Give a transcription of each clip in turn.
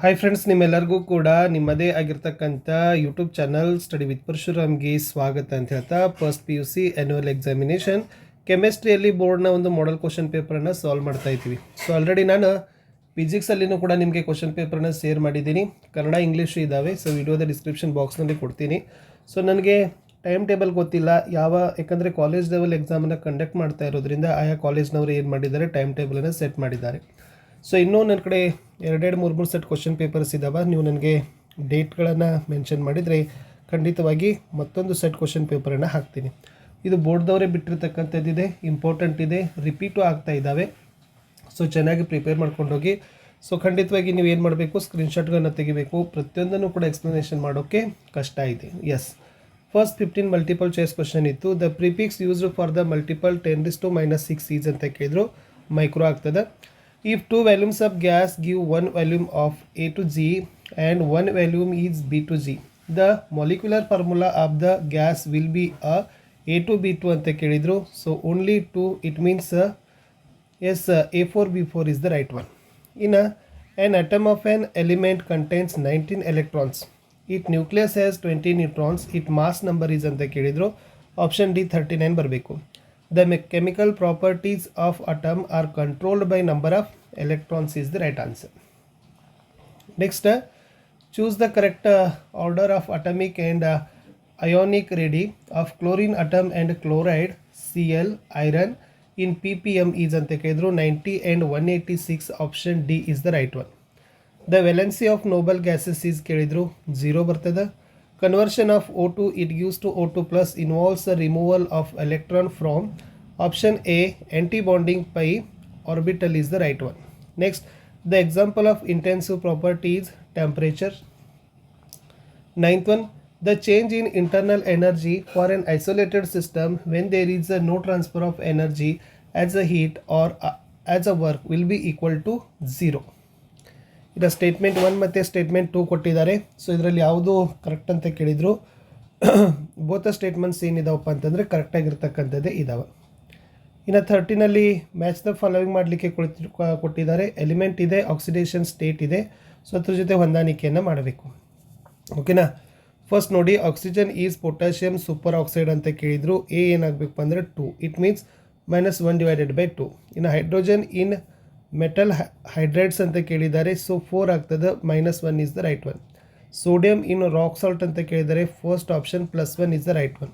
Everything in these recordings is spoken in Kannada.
ಹಾಯ್ ಫ್ರೆಂಡ್ಸ್, ನಿಮ್ಮೆಲ್ಲರಿಗೂ ಕೂಡ ನಿಮ್ಮದೇ ಆಗಿರ್ತಕ್ಕಂಥ ಯೂಟ್ಯೂಬ್ ಚಾನಲ್ ಸ್ಟಡಿ ವಿತ್ ಪರಶುರಾಮ್ಗೆ ಸ್ವಾಗತ ಅಂತ ಹೇಳ್ತಾ ಫಸ್ಟ್ PUC ಆ್ಯನ್ಯುವಲ್ ಎಕ್ಸಾಮಿನೇಷನ್ ಕೆಮಿಸ್ಟ್ರಿಯಲ್ಲಿ ಬೋರ್ಡ್ನ ಒಂದು ಮಾಡೆಲ್ ಕ್ವಶನ್ ಪೇಪರನ್ನು ಸಾಲ್ವ್ ಮಾಡ್ತಾ ಇದ್ದೀವಿ. ಸೊ ಆಲ್ರೆಡಿ ನಾನು ಫಿಸಿಕ್ಸಲ್ಲಿನೂ ಕೂಡ ನಿಮಗೆ ಕ್ವಶನ್ ಪೇಪರನ್ನು ಶೇರ್ ಮಾಡಿದ್ದೀನಿ. ಕನ್ನಡ ಇಂಗ್ಲೀಷು ಇದ್ದಾವೆ. ಸೊ ವಿಡಿಯೋದ ಡಿಸ್ಕ್ರಿಪ್ಷನ್ ಬಾಕ್ಸ್ನಲ್ಲಿ ಕೊಡ್ತೀನಿ. ಸೊ ನನಗೆ ಟೈಮ್ ಟೇಬಲ್ ಗೊತ್ತಿಲ್ಲ ಯಾಕಂದರೆ ಕಾಲೇಜ್ ಲೆವೆಲ್ ಎಕ್ಸಾಮನ್ನು ಕಂಡಕ್ಟ್ ಮಾಡ್ತಾ ಇರೋದ್ರಿಂದ ಆಯಾ ಕಾಲೇಜ್ನವರು ಏನು ಮಾಡಿದ್ದಾರೆ, ಟೈಮ್ ಟೇಬಲನ್ನು ಸೆಟ್ ಮಾಡಿದ್ದಾರೆ. ಸೊ ಇನ್ನೂ ನನ್ನ ಕಡೆ 2-3 ಸೆಟ್ ಕ್ವಶನ್ ಪೇಪರ್ಸ್ ಇದ್ದಾವೆ. ನೀವು ನನಗೆ ಡೇಟ್ಗಳನ್ನು ಮೆನ್ಷನ್ ಮಾಡಿದರೆ ಖಂಡಿತವಾಗಿ ಮತ್ತೊಂದು ಸೆಟ್ ಕ್ವಶನ್ ಪೇಪರನ್ನು ಹಾಕ್ತೀನಿ. ಇದು ಬೋರ್ಡ್ದವರೇ ಬಿಟ್ಟಿರ್ತಕ್ಕಂಥದ್ದಿದೆ, ಇಂಪಾರ್ಟೆಂಟ್ ಇದೆ, ರಿಪೀಟು ಆಗ್ತಾ ಇದ್ದಾವೆ. ಸೊ ಚೆನ್ನಾಗಿ ಪ್ರಿಪೇರ್ ಮಾಡ್ಕೊಂಡೋಗಿ. ಸೊ ಖಂಡಿತವಾಗಿ ನೀವು ಏನು ಮಾಡಬೇಕು, ಸ್ಕ್ರೀನ್ಶಾಟ್ಗಳನ್ನು ತೆಗಿಬೇಕು. ಪ್ರತಿಯೊಂದನ್ನು ಕೂಡ ಎಕ್ಸ್ಪ್ಲನೇಷನ್ ಮಾಡೋಕ್ಕೆ ಕಷ್ಟ ಇದೆ. Yes, first 15 multiple choice question ಇತ್ತು. The prefix used for the multiple 10⁻⁶ is ಅಂತ ಕೇಳಿದ್ರು. ಮೈಕ್ರೋ ಆಗ್ತದೆ. If two volumes of gas give one volume of A to G and one volume is B to G, the molecular formula of the gas will be A to B2 ಅಂತ ಕೇಳಿದ್ರು. So only 2, it means yes, A4B4 is the right one. An atom of an element contains 19 electrons. Its nucleus has 20 neutrons. Its mass number is ಅಂತ ಕೇಳಿದ್ರು. ಆಪ್ಷನ್ D 39 ಬರಬೇಕು. The chemical properties of atom are controlled by number of electrons is the right answer. Next, choose the correct order of atomic and ionic radii of chlorine atom and chloride Cl iron in ppm is ante kelidru. 90 and 186. Option D is the right one. The valency of noble gases is kelidru. 0 bartada. Conversion of O2 it gives to O2 plus involves the removal of electron from option A anti-bonding pi orbital is the right one. Next, the example of intensive property is temperature. 9th one, the change in internal energy for an isolated system when there is no transfer of energy as a heat or as a work will be equal to 0. ಇದು ಸ್ಟೇಟ್ಮೆಂಟ್ 1 ಮತ್ತು ಸ್ಟೇಟ್ಮೆಂಟ್ 2 ಕೊಟ್ಟಿದ್ದಾರೆ. ಸೊ ಇದರಲ್ಲಿ ಯಾವುದು ಕರೆಕ್ಟ್ ಅಂತ ಕೇಳಿದರು. ಬೋತ ಸ್ಟೇಟ್ಮೆಂಟ್ಸ್ ಏನಿದಾವಪ್ಪ ಅಂತಂದರೆ ಕರೆಕ್ಟಾಗಿರ್ತಕ್ಕಂಥದ್ದೇ ಇದ್ದಾವೆ. ಇನ್ನು 13ನಲ್ಲಿ ಮ್ಯಾಚ್ ದ ಫಾಲೋವಿಂಗ್ ಮಾಡಲಿಕ್ಕೆ ಕೊಟ್ಟಿದ್ದಾರೆ. ಎಲಿಮೆಂಟ್ ಇದೆ, ಆಕ್ಸಿಡೇಷನ್ ಸ್ಟೇಟ್ ಇದೆ. ಸೊ ಅದ್ರ ಜೊತೆ ಹೊಂದಾಣಿಕೆಯನ್ನು ಮಾಡಬೇಕು. ಓಕೆನಾ. ಫಸ್ಟ್ ನೋಡಿ, oxygen is potassium super oxide ಅಂತ ಕೇಳಿದರು. ಎ ಏನಾಗಬೇಕು ಅಂದರೆ 2, ಇಟ್ ಮೀನ್ಸ್ -1/2. ಇನ್ನು ಹೈಡ್ರೋಜನ್ ಇನ್ ಮೆಟಲ್ ಹೈಡ್ರೈಡ್ಸ್ ಅಂತ ಕೇಳಿದ್ದಾರೆ. ಸೊ 4 ಆಗ್ತದೆ. -1 is the right one. Sodium in rock salt ಅಂತ ಕೇಳಿದ್ದಾರೆ. First option +1 is the right one.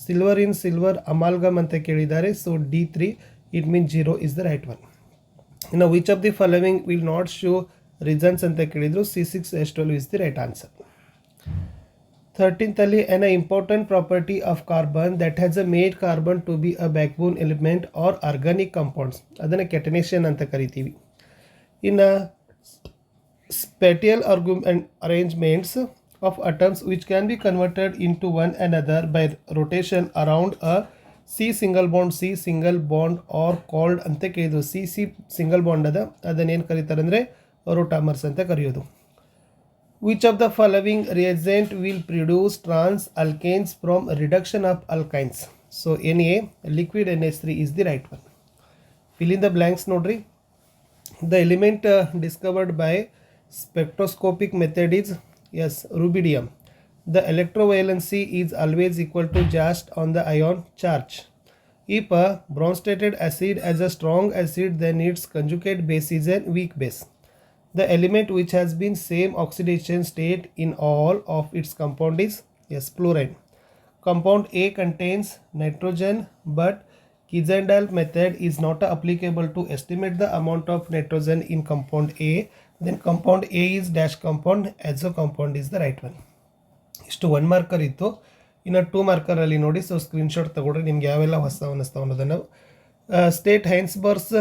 Silver in silver amalgam ಅಂತ ಕೇಳಿದ್ದಾರೆ. So D3, it mean 0 is the right one. ಇನ್ನು which of the following will not show reasons ಅಂತ ಕೇಳಿದರು. C6H12 is the right answer. 13th ಅಲ್ಲಿ an important property of carbon that has made carbon to be a backbone element or organic compounds, ಅದನ್ನು ಕೆಟನೇಷನ್ ಅಂತ ಕರಿತೀವಿ. ಇನ್ನು spatial arrangements of atoms which can be converted into one another by rotation around a C single bond or called ಅಂತ ಕೇಳಿದ್ರು. C single bond ಅದನ್ನೇನು ಕರೀತಾರೆ ಅಂದರೆ ರೋಟಾಮರ್ಸ್ ಅಂತ ಕರೆಯೋದು. Which of the following reagent will produce trans alkanes from reduction of alkynes? So Na, liquid NH3 is the right one. Fill in the blanks nodri. The element discovered by spectroscopic method is yes, rubidium. The electrovalency is always equal to just on the ion charge. If a bronze-stated acid as a strong acid, then its conjugate base is a weak base. The element which has been same oxidation state in all of its compound is yes, fluorine. Compound A contains nitrogen, but Kijandal method is not applicable to estimate the amount of nitrogen in compound A. Then compound A is dash compound, azo compound is the right one. ಇಷ್ಟು 1 ಮಾರ್ಕರ್ ಇತ್ತು. ಇನ್ನು 2 ಮಾರ್ಕರಲ್ಲಿ ನೋಡಿ. ಸೊ ಸ್ಕ್ರೀನ್ಶಾಟ್ ತಗೊಂಡ್ರೆ ನಿಮ್ಗೆ ಯಾವೆಲ್ಲ ಹೊಸ ಅನ್ನಿಸ್ತಾವ ಅನ್ನೋದನ್ನು. State Heisenberg's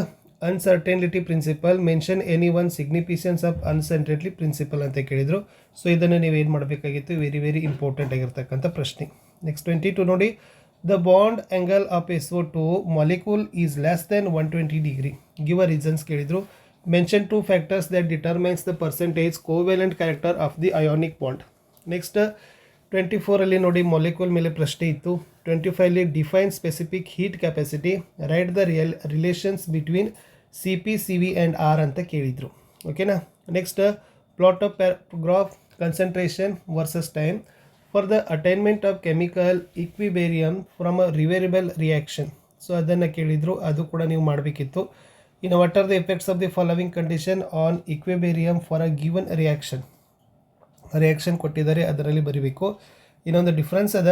uncertainty principle, mention any one significance of uncertainty principle ಅಂತ ಕೇಳಿದರು. ಸೊ ಇದನ್ನು ನೀವು ಏನು ಮಾಡಬೇಕಾಗಿತ್ತು, ವೆರಿ ಇಂಪಾರ್ಟೆಂಟ್ ಆಗಿರ್ತಕ್ಕಂಥ ಪ್ರಶ್ನೆ. ನೆಕ್ಸ್ಟ್ 22 ನೋಡಿ, the bond angle of SO2 molecule is less than 120 degree. Give a reasons ಕೇಳಿದರು. Mention 2 factors that determines the percentage covalent character of the ionic bond. Next 24ಅಲ್ಲಿ ನೋಡಿ, ಮಾಲಿಕ್ಯೂಲ್ ಮೇಲೆ ಪ್ರಶ್ನೆ ಇತ್ತು. 25ಅಲ್ಲಿ define specific heat capacity, write the relations between CP, CV and R ಅಂತ ಕೇಳಿದರು. ಓಕೆನಾ. Next plot of graph concentration versus time for the attainment of chemical equilibrium from a reversible reaction. So ಅದನ್ನು ಕೇಳಿದರು, ಅದು ಕೂಡ ನೀವು ಮಾಡಬೇಕಿತ್ತು. ಇನ್ನು what are the effects of the following condition on equilibrium for a given reaction ಕೊಟ್ಟಿದ್ದಾರೆ, ಅದರಲ್ಲಿ ಬರೀಬೇಕು. ಇನ್ನೊಂದು ಡಿಫ್ರೆನ್ಸ್ ಅದ,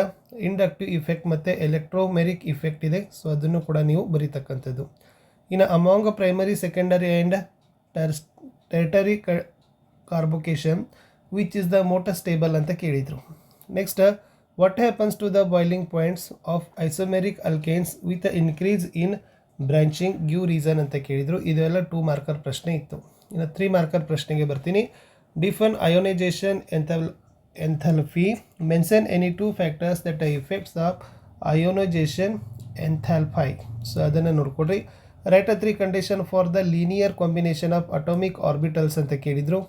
ಇಂಡಕ್ಟಿವ್ ಇಫೆಕ್ಟ್ ಮತ್ತು ಎಲೆಕ್ಟ್ರೋಮೆರಿಕ್ ಇಫೆಕ್ಟ್ ಇದೆ, ಸೊ ಅದನ್ನು ಕೂಡ ನೀವು ಬರೀತಕ್ಕಂಥದ್ದು. ಇನ್ನು among primary secondary and tertiary carbocation which is the most stable ಅಂತ ಕೇಳಿದರು. Next, what happens to the boiling points of isomeric alkanes with increase in branching give reason ಅಂತ ಕೇಳಿದರು. ಇದೆಲ್ಲ 2 ಮಾರ್ಕರ್ ಪ್ರಶ್ನೆ ಇತ್ತು. ಇನ್ನು 3 ಮಾರ್ಕರ್ ಪ್ರಶ್ನೆಗೆ ಬರ್ತೀನಿ. Define ionization enthalpy. Mention any 2 factors that effects of ionization enthalpy. So ಅದನ್ನು ನೋಡ್ಕೊಡ್ರಿ. Write a 3 condition for the linear combination of atomic orbitals ಅಂತ ಕೇಳಿದರು.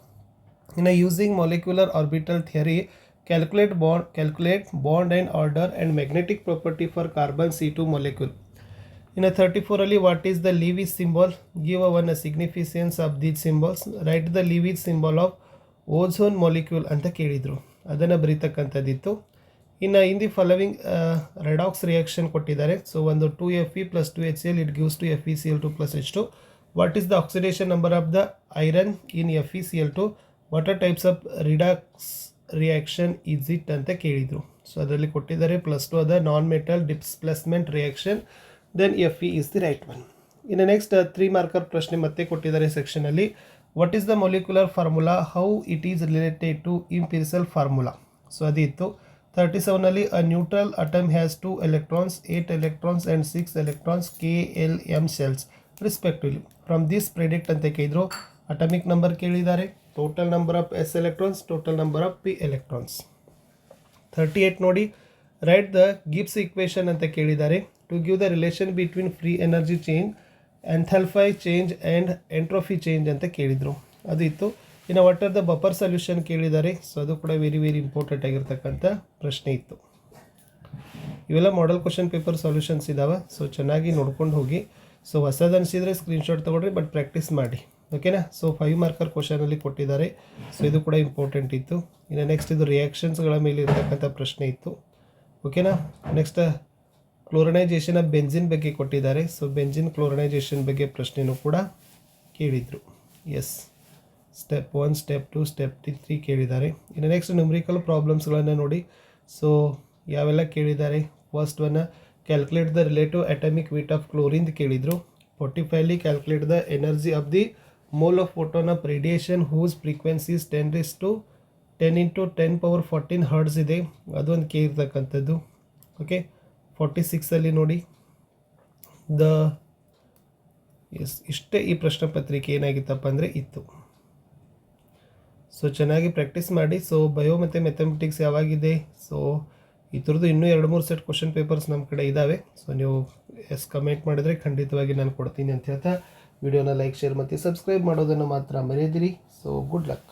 ಇನ್ನು using molecular orbital theory calculate bond and order and magnetic property for carbon C2 molecule. In a 34 ಅಲ್ಲಿ what is the Lewis symbol? Give one a significance of these symbols. Write the Lewis symbol of ozone molecule ಅಂತ ಕೇಳಿದರು, ಅದನ್ನು ಬರೀತಕ್ಕಂಥದ್ದಿತ್ತು. ಇನ್ನು in the following redox reaction ಕೊಟ್ಟಿದ್ದಾರೆ. ಸೊ ಒಂದು 2Fe plus 2HCl it gives to FeCl2 plus H2. What is the oxidation number of the iron in FeCl2? What are types of redox reaction is it ಅಂತ ಕೇಳಿದರು. ಸೊ ಅದರಲ್ಲಿ ಕೊಟ್ಟಿದ್ದಾರೆ +2 ಅದ non metal displacement reaction, then Fe is the right one. ಇನ್ನು ನೆಕ್ಸ್ಟ್ 3 ಮಾರ್ಕರ್ ಪ್ರಶ್ನೆ ಮತ್ತೆ ಕೊಟ್ಟಿದ್ದಾರೆ ಸೆಕ್ಷನಲ್ಲಿ. What is the molecular formula, how it is related to empirical formula. So ಅದಿತ್ತು. 37ನಲ್ಲಿ a neutral atom has 2 electrons, 8 electrons and 6 electrons KLM cells respectively. From this predict ಅಂತ ಕೇಳಿದ್ರು. ಅಟಮಿಕ್ ನಂಬರ್ ಕೇಳಿದ್ದಾರೆ, total number of S electrons, total number of P electrons. 38 ನೋಡಿ, ರೈಟ್ ದ ಗಿಬ್ಸ್ ಇಕ್ವೇಷನ್ ಅಂತ ಕೇಳಿದ್ದಾರೆ. To give the relation between free energy change, enthalpy change and entropy change ಅಂತ ಕೇಳಿದರು, ಅದು ಇತ್ತು. ಇನ್ನು what are the buffer solution ಕೇಳಿದ್ದಾರೆ. ಸೊ ಅದು ಕೂಡ ವೆರಿ ಇಂಪಾರ್ಟೆಂಟ್ ಆಗಿರ್ತಕ್ಕಂಥ ಪ್ರಶ್ನೆ ಇತ್ತು. ಇವೆಲ್ಲ ಮಾಡೆಲ್ ಕ್ವಶನ್ ಪೇಪರ್ ಸೊಲ್ಯೂಷನ್ಸ್ ಇದ್ದಾವೆ, ಸೊ ಚೆನ್ನಾಗಿ ನೋಡ್ಕೊಂಡು ಹೋಗಿ. ಸೊ ಹೊಸದು ಅನಿಸಿದರೆ ಸ್ಕ್ರೀನ್ಶಾಟ್ ತೊಗೊಳ್ರಿ, ಬಟ್ ಪ್ರಾಕ್ಟೀಸ್ ಮಾಡಿ, ಓಕೆನಾ. ಸೊ 5 ಮಾರ್ಕರ್ ಕ್ವಶನಲ್ಲಿ ಕೊಟ್ಟಿದ್ದಾರೆ, ಸೊ ಇದು ಕೂಡ ಇಂಪಾರ್ಟೆಂಟ್ ಇತ್ತು. ಇನ್ನು ನೆಕ್ಸ್ಟ್ ಇದು ರಿಯಾಕ್ಷನ್ಸ್ಗಳ ಮೇಲೆ ಇರತಕ್ಕಂಥ ಪ್ರಶ್ನೆ ಇತ್ತು, ಓಕೆನಾ. ನೆಕ್ಸ್ಟ್ ಕ್ಲೋರನೈಜೇಷನ್ ಆಫ್ ಬೆಂಜಿನ್ ಬಗ್ಗೆ ಕೊಟ್ಟಿದ್ದಾರೆ. ಸೊ ಬೆಂಜಿನ್ ಕ್ಲೋರನೈಜೇಷನ್ ಬಗ್ಗೆ ಪ್ರಶ್ನೆನೂ ಕೂಡ ಕೇಳಿದರು. ಎಸ್, ಸ್ಟೆಪ್ 1, ಸ್ಟೆಪ್ 2, ಸ್ಟೆಪ್ 3 ಕೇಳಿದ್ದಾರೆ. ಇನ್ನು ನೆಕ್ಸ್ಟ್ ನ್ಯೂಮರಿಕಲ್ ಪ್ರಾಬ್ಲಮ್ಸ್ಗಳನ್ನು ನೋಡಿ. ಸೊ ಯಾವೆಲ್ಲ ಕೇಳಿದ್ದಾರೆ. First one, calculate the relative atomic weight of chlorine ಕೇಳಿದರು. 45ಲಿ calculate the energy of the mole of photon of radiation whose frequencies 10 into 10 power 14 hertz ಇದೆ, ಅದೊಂದು ಕೇಳಿರ್ತಕ್ಕಂಥದ್ದು. ಓಕೆ, 46ಅಲ್ಲಿ ನೋಡಿ ಇಷ್ಟೇ ಈ ಪ್ರಶ್ನೆ ಪತ್ರಿಕೆ ಏನಾಗಿತ್ತಪ್ಪ ಅಂದರೆ ಇತ್ತು. ಸೊ ಚೆನ್ನಾಗಿ ಪ್ರಾಕ್ಟೀಸ್ ಮಾಡಿ. ಸೊ ಬಯೋ ಮತ್ತು ಮ್ಯಾಥಮೆಟಿಕ್ಸ್ ಯಾವಾಗಿದೆ, ಸೊ ಈ ಥರದ್ದು ಇನ್ನೂ 2-3 ಸೆಟ್ ಕ್ವಶನ್ ಪೇಪರ್ಸ್ ನಮ್ಮ ಕಡೆ ಇದ್ದಾವೆ. ಸೊ ನೀವು ಕಮೆಂಟ್ ಮಾಡಿದರೆ ಖಂಡಿತವಾಗಿ ನಾನು ಕೊಡ್ತೀನಿ ಅಂತ ಹೇಳ್ತಾ ವಿಡಿಯೋನ ಲೈಕ್, ಶೇರ್ ಮತ್ತು ಸಬ್ಸ್ಕ್ರೈಬ್ ಮಾಡೋದನ್ನು ಮಾತ್ರ ಮರೆಯದಿರಿ. So good luck.